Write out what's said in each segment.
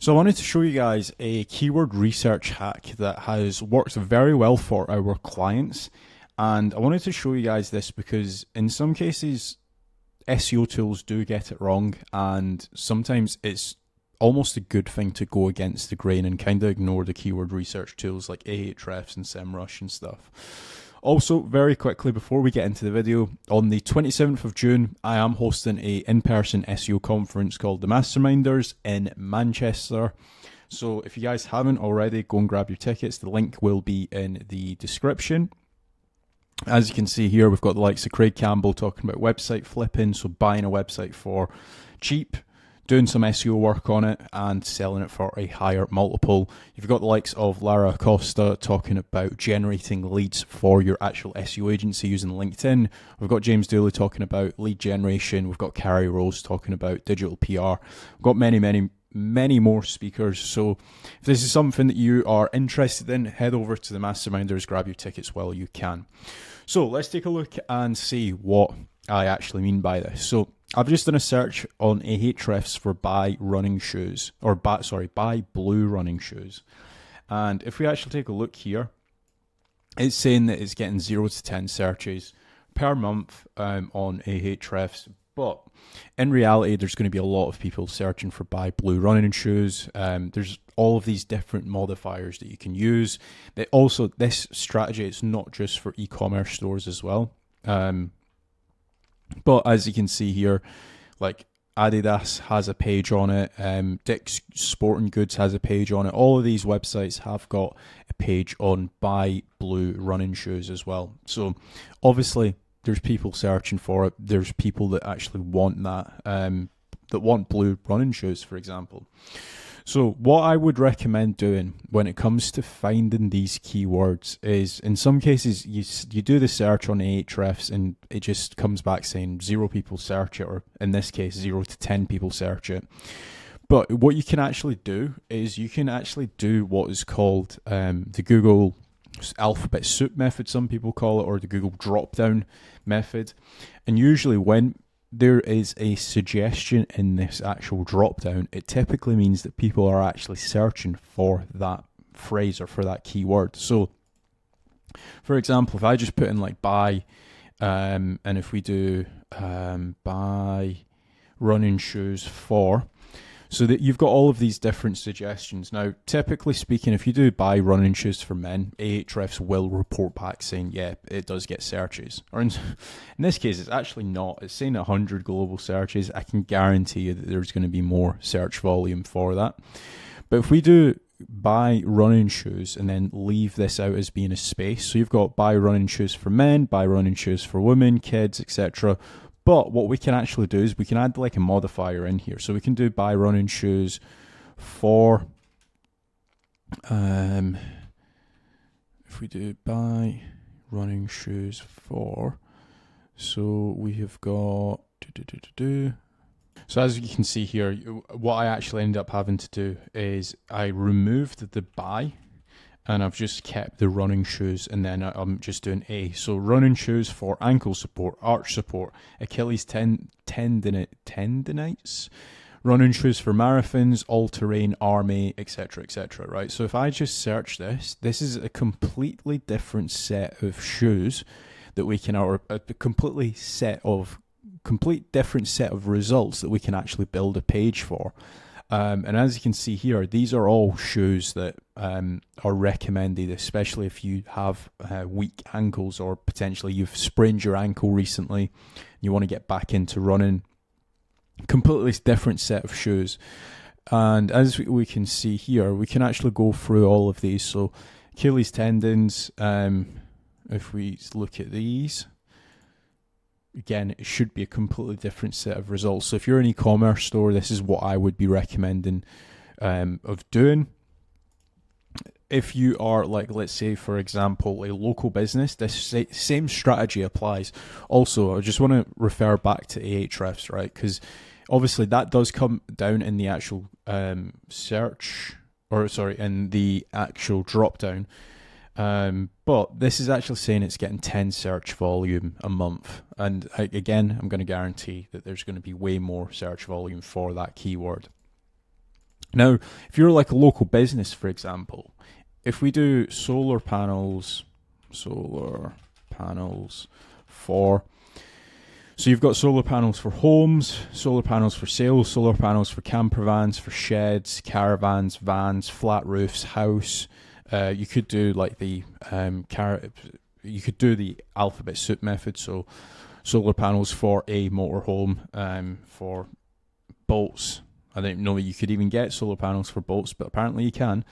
So I wanted to show you guys a keyword research hack that has worked very well for our clients. And I wanted to show you guys this because in some cases, SEO tools do get it wrong. And sometimes it's almost a good thing to go against the grain and kind of ignore the keyword research tools like Ahrefs and SEMrush and stuff. Also, very quickly before we get into the video, on the 27th of June, I am hosting a in-person SEO conference called the Masterminders in Manchester. So if you guys haven't already, go and grab your tickets. The link will be in the description. As you can see here, we've got the likes of Craig Campbell talking about website flipping, so buying a website for cheap, doing some SEO work on it and selling it for a higher multiple. You've got the likes of Lara Acosta talking about generating leads for your actual SEO agency using LinkedIn. We've got James Dooley talking about lead generation. We've got Carrie Rose talking about digital PR. We've got many more speakers. So if this is something that you are interested in, head over to the Masterminders, grab your tickets while you can. So let's take a look and see what I actually mean by this. So I've just done a search on Ahrefs for buy running shoes, or buy blue running shoes. And if we actually take a look here, it's saying that it's getting 0 to 10 searches per month on Ahrefs. But in reality, there's going to be a lot of people searching for buy blue running shoes. There's all of these different modifiers that you can use. This strategy is not just for e-commerce stores as well. But as you can see here, like Adidas has a page on it, Dick's Sporting Goods has a page on it. All of these websites have got a page on buy blue running shoes as well. So obviously there's people searching for it. There's people that actually want that, that want blue running shoes, for example. So what I would recommend doing when it comes to finding these keywords is, in some cases, you do the search on Ahrefs and it just comes back saying 0 people search it, or in this case, 0 to 10 people search it. But what you can actually do is you can actually do what is called the Google alphabet soup method, some people call it, or the Google drop-down method. And usually when there is a suggestion in this actual drop down, it typically means that people are actually searching for that phrase or for that keyword. So for example, if I just put in like buy, and if we do buy running shoes for, so that you've got all of these different suggestions. Now, typically speaking, if you do buy running shoes for men, Ahrefs will report back saying, yeah, it does get searches. Or in this case, it's actually not. It's saying 100 global searches. I can guarantee you that there's going to be more search volume for that. But if we do buy running shoes and then leave this out as being a space, so you've got buy running shoes for men, buy running shoes for women, kids, etc. But what we can actually do is we can add like a modifier in here. So we can do buy running shoes for, if we do buy running shoes for, so we have got, So as you can see here, what I actually ended up having to do is I removed the buy, and I've just kept the running shoes, and then I'm just doing A. So running shoes for ankle support, arch support, Achilles tendinitis, running shoes for marathons, all-terrain, army, etc., etc., right? So if I just search this is a completely different set of shoes that we can, or a complete different set of results that we can actually build a page for. And as you can see here, these are all shoes that are recommended, especially if you have weak ankles, or potentially you've sprained your ankle recently, you want to get back into running. Completely different set of shoes. And as we can see here, we can actually go through all of these. So Achilles tendons, if we look at these, again, it should be a completely different set of results. So if you're an e-commerce store, this is what I would be recommending of doing. If you are, like, let's say, for example, a local business, this same strategy applies. Also, I just want to refer back to Ahrefs, right? Because obviously that does come down in the actual search, or sorry, in the actual drop down. But this is actually saying it's getting 10 search volume a month. And again, I'm going to guarantee that there's going to be way more search volume for that keyword. Now, if you're like a local business, for example, if we do solar panels for, so you've got solar panels for homes, solar panels for sales, solar panels for camper vans, for sheds, caravans, vans, flat roofs, house. You could do like the you could do the alphabet soup method. So solar panels for a motorhome, for boats. I didn't know you could even get solar panels for boats, but apparently you can.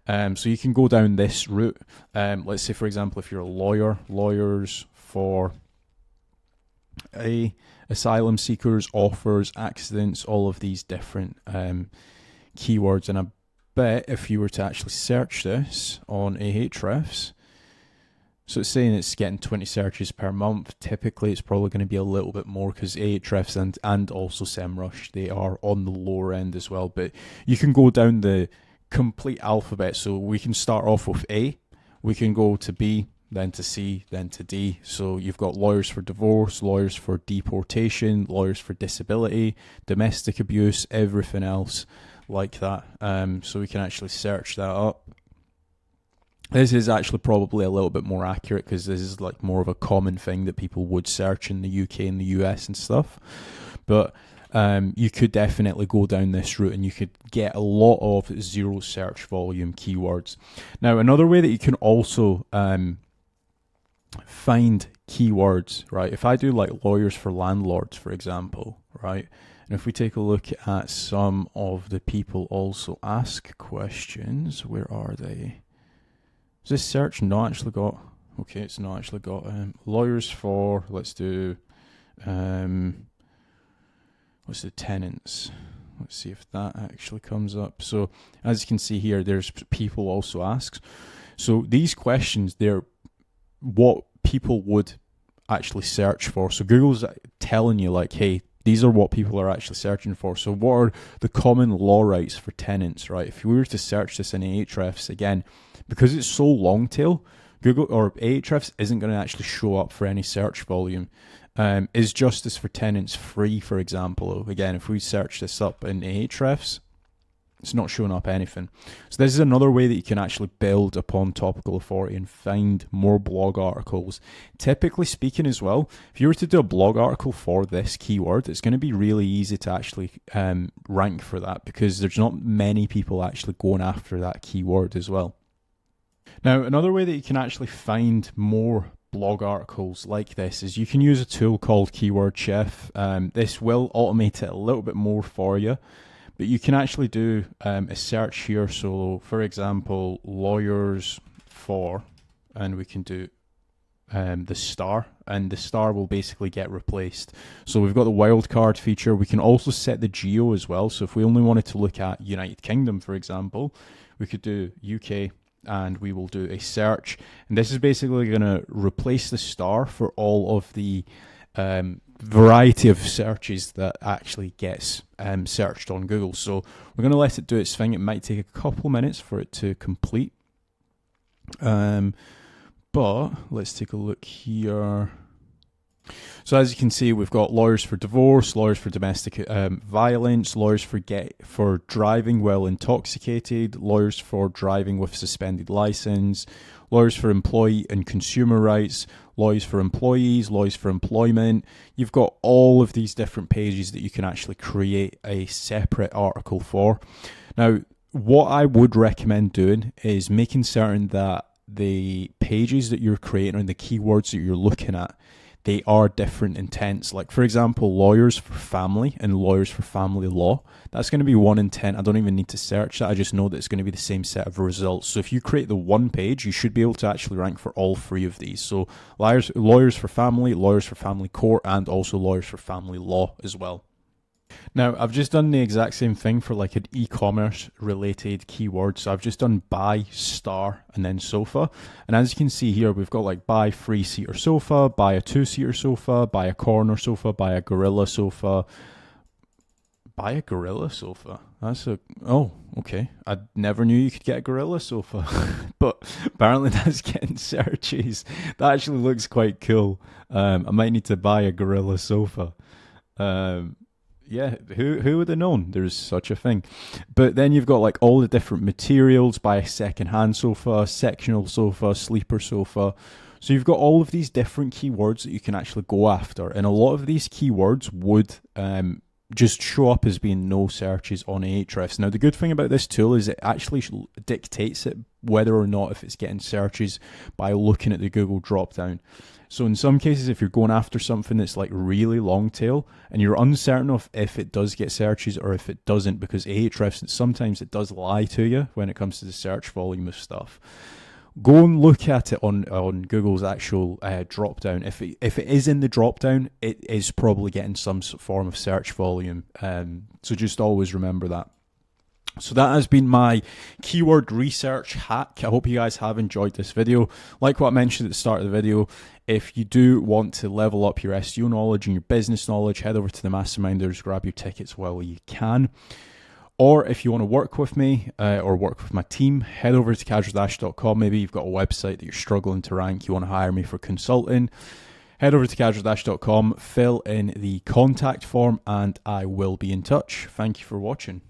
So you can go down this route. Let's say, for example, if you're a lawyer, lawyers for asylum seekers, offers, accidents, all of these different keywords. And I bet if you were to actually search this on Ahrefs, so it's saying it's getting 20 searches per month. Typically, it's probably going to be a little bit more because Ahrefs and also SEMrush, they are on the lower end as well. But you can go down the complete alphabet. So we can start off with A, we can go to B, then to C, then to D. So you've got lawyers for divorce, lawyers for deportation, lawyers for disability, domestic abuse, everything else like that. So we can actually search that up. This is actually probably a little bit more accurate because this is like more of a common thing that people would search in the UK and the US and stuff. But you could definitely go down this route and you could get a lot of zero search volume keywords. Now, another way that you can also find keywords, right? If I do like lawyers for landlords, for example, right? And if we take a look at some of the people also ask questions, where are they? Is this search not actually got, okay, it's not actually got lawyers for, let's do tenants. Let's see if that actually comes up. So as you can see here, there's people also asks. So these questions, they're what people would actually search for. So Google's telling you like, hey, these are what people are actually searching for. So what are the common law rights for tenants, right? If we were to search this in Ahrefs, again, because it's so long tail, Google or Ahrefs isn't going to actually show up for any search volume. Is justice for tenants free, for example? Again, if we search this up in Ahrefs, it's not showing up anything. So this is another way that you can actually build upon topical authority and find more blog articles. Typically speaking as well, if you were to do a blog article for this keyword, it's going to be really easy to actually rank for that because there's not many people actually going after that keyword as well. Now, another way that you can actually find more blog articles like this is you can use a tool called Keyword Chef. This will automate it a little bit more for you. But you can actually do a search here. So, for example, lawyers for, and we can do the star, and the star will basically get replaced. So we've got the wildcard feature. We can also set the geo as well. So if we only wanted to look at United Kingdom, for example, we could do UK and we will do a search. And this is basically going to replace the star for all of the variety of searches that actually gets searched on Google. So we're going to let it do its thing. It might take a couple minutes for it to complete. But let's take a look here. So as you can see, we've got lawyers for divorce, lawyers for domestic violence, lawyers for driving while intoxicated, lawyers for driving with suspended license, lawyers for employee and consumer rights, lawyers for employees, lawyers for employment. You've got all of these different pages that you can actually create a separate article for. Now, what I would recommend doing is making certain that the pages that you're creating and the keywords that you're looking at, they are different intents. Like, for example, lawyers for family and lawyers for family law. That's going to be one intent. I don't even need to search that. I just know that it's going to be the same set of results. So if you create the one page, you should be able to actually rank for all three of these. So lawyers for family court, and also lawyers for family law as well. Now, I've just done the exact same thing for like an e-commerce related keyword. So I've just done buy, star, and then sofa. And as you can see here, we've got like buy 3-seater sofa, buy a 2-seater sofa, buy a corner sofa, buy a gorilla sofa. Buy a gorilla sofa? Oh, okay. I never knew you could get a gorilla sofa. But apparently that's getting searches. That actually looks quite cool. I might need to buy a gorilla sofa. Yeah, who would have known there's such a thing? But then you've got like all the different materials: buy a second-hand sofa, sectional sofa, sleeper sofa. So you've got all of these different keywords that you can actually go after, and a lot of these keywords would just show up as being no searches on Ahrefs. Now, the good thing about this tool is it actually dictates it whether or not if it's getting searches by looking at the Google dropdown. So in some cases, if you're going after something that's like really long tail and you're uncertain of if it does get searches or if it doesn't, because Ahrefs, sometimes it does lie to you when it comes to the search volume of stuff. Go and look at it on Google's actual drop down. If it is in the drop down, it is probably getting some form of search volume. So just always remember that. So that has been my keyword research hack. I hope you guys have enjoyed this video. Like what I mentioned at the start of the video, if you do want to level up your SEO knowledge and your business knowledge, head over to the Masterminders, grab your tickets while you can. Or if you want to work with me or work with my team, head over to casualdash.com. Maybe you've got a website that you're struggling to rank, you want to hire me for consulting. Head over to casualdash.com, fill in the contact form, and I will be in touch. Thank you for watching.